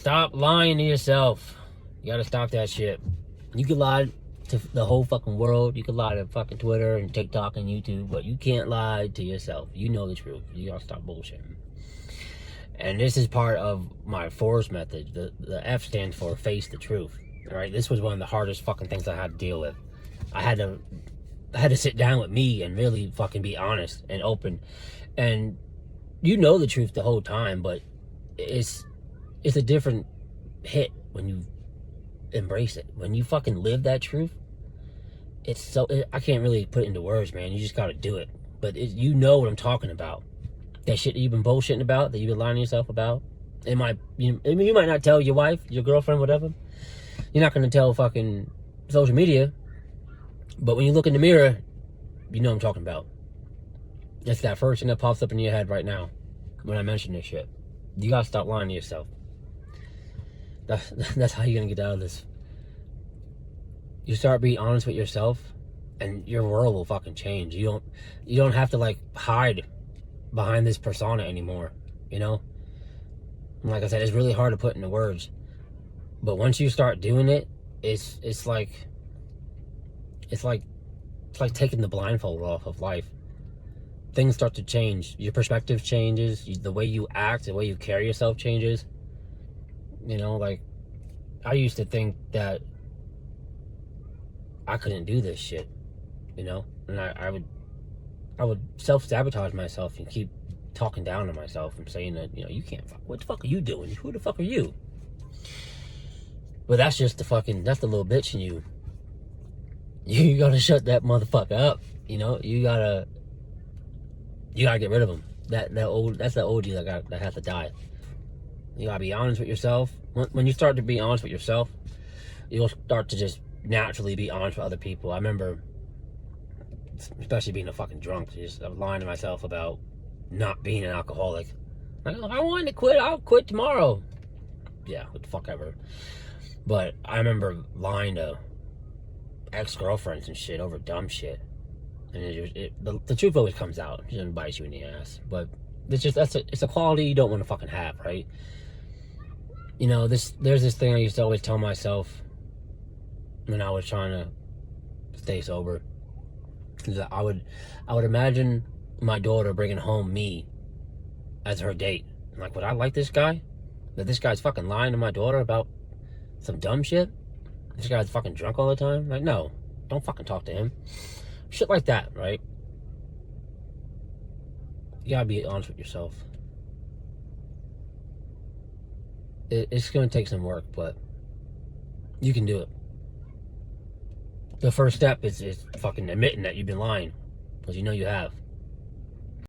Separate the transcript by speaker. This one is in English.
Speaker 1: Stop lying to yourself. You gotta stop that shit. You can lie to the whole fucking world. You can lie to fucking Twitter and TikTok and YouTube, but you can't lie to yourself. You know the truth. You gotta stop bullshitting. And this is part of my FORCE method. The F stands for face the truth. All right, this was one of the hardest fucking things I had to deal with. I had to sit down with me and really fucking be honest and open. And you know the truth the whole time, but it's a different hit when you embrace it. When you fucking live that truth, I can't really put it into words, man. You just gotta do it. But you know what I'm talking about. That shit that you've been bullshitting about, that you've been lying to yourself about. You might not tell your wife, your girlfriend, whatever. You're not gonna tell fucking social media. But when you look in the mirror, you know what I'm talking about. It's that first thing that pops up in your head right now when I mention this shit. You gotta stop lying to yourself. That's how you're gonna get out of this. You start being honest with yourself, and your world will fucking change. You don't have to like hide behind this persona anymore. You know, and like I said, it's really hard to put into words. But once you start doing it, it's like taking the blindfold off of life. Things start to change. Your perspective changes. The way you act, the way you carry yourself changes. You know, like, I used to think that I couldn't do this shit, you know? And I would self-sabotage myself and keep talking down to myself and saying that, you know, you can't fuck. What the fuck are you doing? Who the fuck are you? But that's just that's the little bitch in you. You gotta shut that motherfucker up, you know? You gotta get rid of him. That's the old you that has to die. You gotta be honest with yourself. When you start to be honest with yourself, you'll start to just naturally be honest with other people. I remember, especially being a fucking drunk, I was lying to myself about not being an alcoholic. Like, oh, I wanted to quit. I'll quit tomorrow. Yeah, what the fuck ever. But I remember lying to ex-girlfriends and shit over dumb shit. And the truth always comes out. It doesn't bite you in the ass. But it's a quality you don't want to fucking have, right? You know, there's this thing I used to always tell myself when I was trying to stay sober. Is that I would imagine my daughter bringing home me as her date. I'm like, would I like this guy? That this guy's fucking lying to my daughter about some dumb shit? This guy's fucking drunk all the time? Like, no. Don't fucking talk to him. Shit like that, right? You gotta be honest with yourself. It's gonna take some work, but you can do it. The first step is fucking admitting that you've been lying, because you know you have.